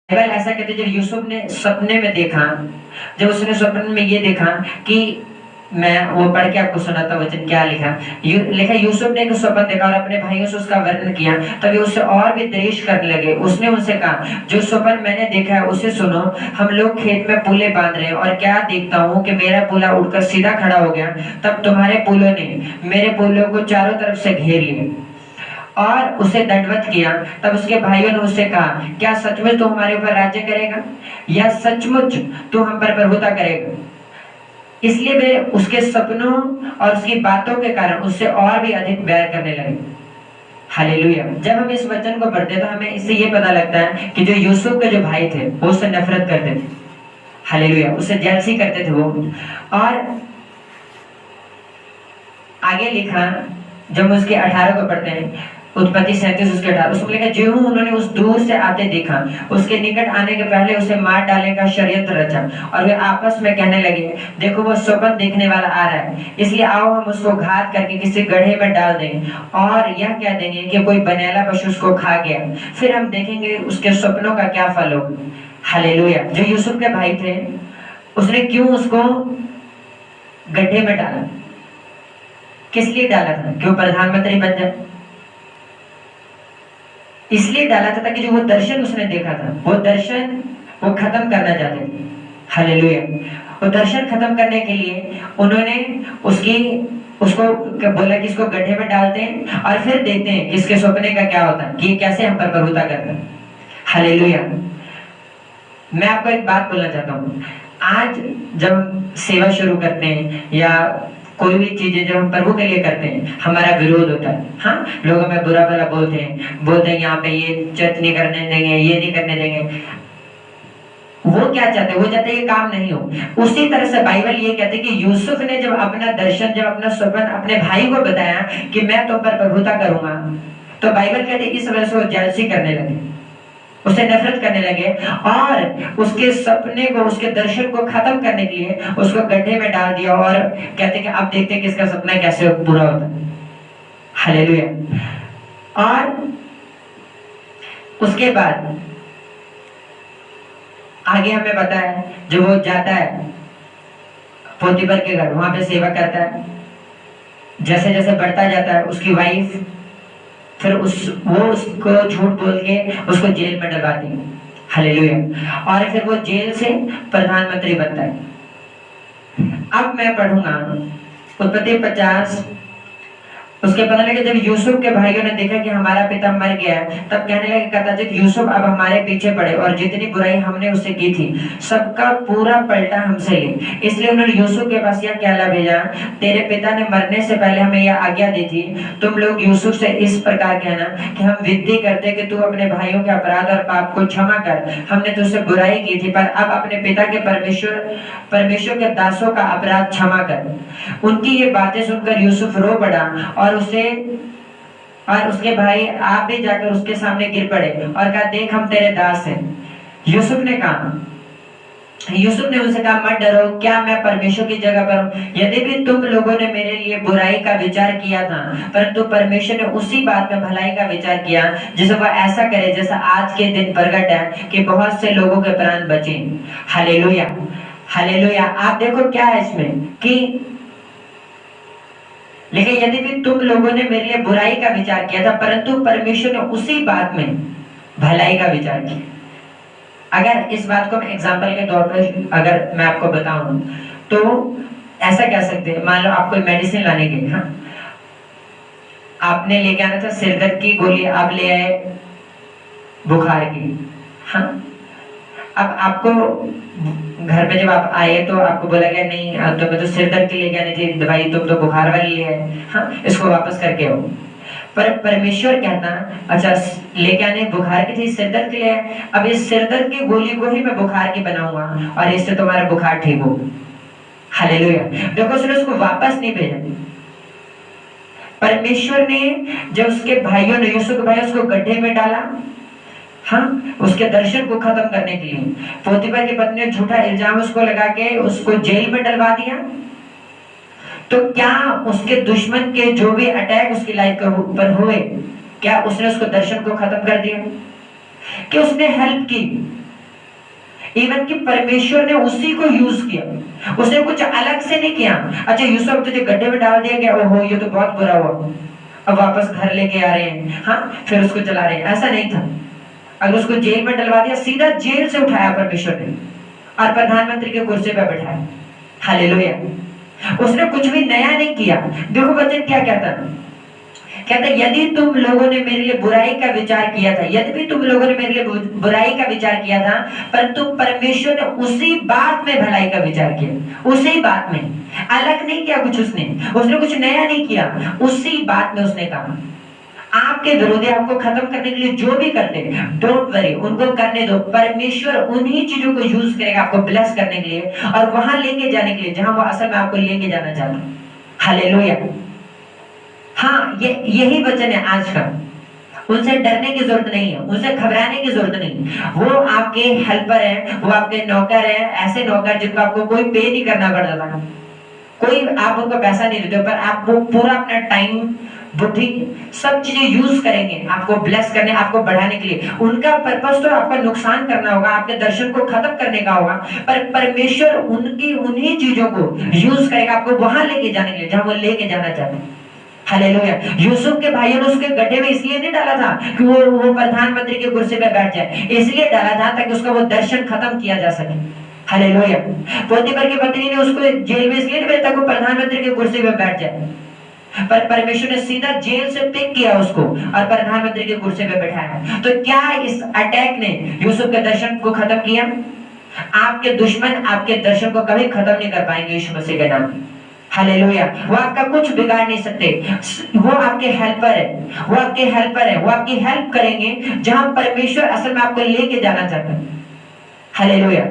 Bible ऐसा कहते जब यूसुफ ने सपने में देखा, जब उसने सपने में ये देखा कि मैं वो पढ़ के आपको सुनाता वचन क्या लिखा। लिखा यूसुफ ने एक स्वप्न देखा और अपने भाइयों से उसका वर्णन किया, तभी उससे और भी द्वेष करने लगे। उसने उनसे कहा, जो स्वप्न मैंने देखा है उसे सुनो। हम लोग खेत में पुले बांध रहे हैं और क्या देखता हूँ कि मेरा पुला उड़कर सीधा खड़ा हो गया। तब तुम्हारे पुलों ने मेरे पुलों को चारों तरफ से घेर लिया और उसे दंडवत किया। तब उसके भाइयों ने उससे कहा, क्या सचमुच तू हमारे ऊपर राज्य करेगा या सचमुच तू हम पर प्रभुता करेगा। इसलिए वे उसके सपनों और उसकी बातों के कारण उससे और भी अधिक बैर करने लगे। हालेलुया। जब हम इस वचन को पढ़ते तो हमें इससे ये पता लगता है कि जो यूसुफ के जो भाई थे वो उससे नफरत करते थे। हालेलुया। उससे जेलसी करते थे वो। और आगे लिखा, जब उसके 18 को पढ़ते हैं, उत्पत्ति 37 उसके 18, उसमें लिखा, जो उन्होंने उस दूर से आते देखा, उसके निकट आने के पहले उसे मार डालने का षड्यंत्र रचा और वे आपस में कहने लगे, देखो वो स्वप्न देखने वाला आ रहा है, इसलिए आओ हम उसको घात करके किसी गड्ढे में डाल दें और यह कह देंगे कि कोई बनेला पशु उसको खा गया, फिर हम देखेंगे उसके स्वप्नों का क्या फल होगा। हालेलुया। जो यूसुफ के भाई थे, उसने क्यों उसको गड्ढे में डाला? किस लिए डाला था? क्यों प्रधानमंत्री बन जाए? इसलिए डाला था ताकि जो वो दर्शन उसने देखा था, वो दर्शन वो खत्म करना चाहते थे। हालेलुया। वो दर्शन खत्म करने के लिए उन्होंने उसको बोला कि इसको गड्ढे में डालते हैं और फिर देखते हैं कि इसके सपने का क्या होता है, कि ये कैसे हम पर प्रभुता करता है। हालेलुया। मैं आपको एक बात बोलना चाहता हूँ। आज जब हम सेवा शुरू करते हैं या कोई भी चीजें जब हम प्रभु के लिए करते हैं, हमारा विरोध होता है। हाँ, लोग हमें बुरा भला बोलते हैं यहाँ पे ये चर्च नहीं करने देंगे, ये नहीं करने देंगे। वो क्या चाहते हैं? वो चाहते हैं कि काम नहीं हो। उसी तरह से बाइबल ये कहते हैं कि यूसुफ ने जब अपना दर्शन, जब अपना स्वप्न अपने भाई को बताया कि मैं तुम पर प्रभुता करूंगा, तो बाइबल कहते हैं इस वजह से वो जेलसी करने लगे, उसे नफरत करने लगे और उसके सपने को, उसके दर्शन को खत्म करने के लिए उसको गड्ढे में डाल दिया और कहते कि अब देखते हैं कि इसका सपना कैसे पूरा होता है। हालेलुया। और उसके बाद आगे हमें पता है, जो वो जाता है पोतीफर के घर, वहां पे सेवा करता है। जैसे जैसे बढ़ता जाता है, उसकी वाइफ फिर वो उसको झूठ बोल के उसको जेल में डलवाती है। हालेलुया। और फिर वो जेल से प्रधानमंत्री बनता है। अब मैं पढ़ूंगा उत्पत्ति 50। उसके पता लगे जब यूसुफ के भाइयों ने देखा कि हमारा पिता मर गया, तब कहने लगे, कदाचित यूसुफ अब हमारे पीछे पड़े और जितनी बुराई हमने उससे की थी सबका पूरा पलटा हमसे ले। इसलिए उन्होंने यूसुफ के पास यह कहला भेजा, तेरे पिता ने मरने से पहले हमें यह आज्ञा दी थी, तुम लोग यूसुफ से इस प्रकार कहना कि हम विनती करते कि तू अपने भाइयों के अपराध और पाप को क्षमा कर। हमने तुझसे बुराई की थी, पर अब अपने पिता के परमेश्वर के दासों का अपराध क्षमा कर। उनकी ये बातें सुनकर यूसुफ रो पड़ा और उसके भाई आप भी जाकर उसके सामने गिर पड़े और कहा, देख हम तेरे दास हैं। यूसुफ ने उनसे कहा, मत डरो, क्या मैं परमेश्वर की जगह पर हूँ? यदि भी तुम लोगों ने मेरे लिए बुराई का विचार किया था, परंतु परमेश्वर ने उसी बात में भलाई का विचार किया, जिसे वह ऐसा करे जैसा आज के दिन प्रगट है कि बहुत से लोगों के प्राण बचे। हालेलुया। हालेलुया। आप देखो क्या है इसमें कि लेकिन यदि भी तुम लोगों ने मेरे लिए बुराई का विचार किया था, परंतु परमेश्वर ने उसी बात में भलाई का विचार किया। अगर इस बात को मैं एग्जांपल के तौर पर अगर मैं आपको बताऊं तो ऐसा कह सकते हैं, मान लो आप कोई मेडिसिन लाने गए, हाँ, आपने लेके आना था सिरदर्द की गोली, आप ले आए बुखार की। हाँ, अब आपको घर में जब आप आए तो आपको बोला गया, नहीं तो मैं तो सिरदर्द की लेके आनी थी दवाई, तुम तो बुखार वाली ले आए, हाँ, इसको वापस करके आओ। पर परमेश्वर कहता, अच्छा लेके आने बुखार की थी, सिरदर्द के लिए, अब इस सिरदर्द की गोली को ही मैं बुखार की बनाऊंगा और इससे तुम्हारा बुखार ठीक हो। हालेलुया। देखो, उसने उसको वापस नहीं भेजा। परमेश्वर ने जब उसके भाइयों ने, यूसुफ के भाई, उसको गड्ढे में डाला, हाँ, उसके दर्शन को खत्म करने के लिए पोतीफर की पत्नी ने झूठा इल्जाम उसको लगा के उसको जेल में डलवा दिया, तो क्या उसके दुश्मन के जो भी अटैक उसकी लाइफ के ऊपर हुए, क्या उसने उसको दर्शन को खत्म कर दिया? कि उसने हेल्प की? इवन कि परमेश्वर ने उसी को यूज किया, उसने कुछ अलग से नहीं किया। अच्छा यूसुफ तुझे गड्ढे में डाल दिया गया, ओहो ये तो बहुत बुरा हुआ, अब वापस घर लेके आ रहे हैं, हाँ फिर उसको चला रहे हैं, ऐसा नहीं था। अगर उसको जेल में डलवा दिया, सीधा जेल से उठाया परमेश्वर ने और प्रधानमंत्री के कुर्सी पर बैठाया। हालेलुया। उसने कुछ भी नया नहीं किया। देखो वचन क्या कहता है, कहता यदि तुम लोगों ने मेरे लिए बुराई का विचार किया था, यदि भी तुम लोगों ने मेरे लिए बुराई का विचार किया था, परंतु परमेश्वर ने उसी बात में भलाई का विचार किया, उसी बात में, अलग नहीं किया कुछ, उसने कुछ नया नहीं किया, उसी बात में उसने कहा आपके विरोधी आपको खत्म करने के लिए जो भी करते हैं, डोंट वरी, उनको करने दो। परमेश्वर उन्हीं चीजों को यूज करेगा आपको ब्लेस करने के लिए और वहां लेके जाने के लिए जहां वो असल में आपको लेके जाना चाहता है। हालेलुया। हाँ, यही वचन है आज का। उनसे डरने की जरूरत नहीं है, उनसे घबराने की जरूरत नहीं। वो आपके हेल्पर है, वो आपके नौकर है, ऐसे नौकर जिनको आपको कोई पे नहीं करना पड़ता, कोई आप उनको पैसा नहीं देते, पर आप वो पूरा अपना टाइम, बुद्धि, सब चीजें यूज करेंगे आपको ब्लेस करने, आपको बढ़ाने के लिए। उनका पर्पस तो आपका नुकसान करना होगा, आपके दर्शन को खत्म करने का होगा, पर परमेश्वर उनकी उन्हीं चीजों को यूज करेगा आपको वहां लेके जाने के लिए जहां वो लेके जाना चाहते हैं। हालेलुया। यूसुफ के भाइयों ने उसके गड्ढे में इसलिए नहीं डाला था कि वो प्रधानमंत्री के कुर्सी पे बैठ जाए, इसलिए डाला था ताकि उसका वो दर्शन खत्म किया जा सके। हालेलुया। पोतीफर की पत्नी ने उसको जेल में इसलिए नहीं भेजा ताकि वो प्रधानमंत्री के कुर्सी पे बैठ जाए, पर परमेश्वर ने सीधा जेल से पिक किया उसको और प्रधानमंत्री के कुर्सी पे बैठाया। तो क्या इस अटैक ने यूसुफ के दर्शन को खत्म किया? आपके दुश्मन आपके दर्शन को कभी खत्म नहीं कर पाएंगे यीशु मसीह के नाम। हालेलुया। वो आपका कुछ बिगाड़ नहीं सकते, वो आपके हेल्पर है, वो आपके हेल्पर है, वो आपकी हेल्प करेंगे जहां परमेश्वर असल में आपको लेके जाना चाहता है। हालेलुया।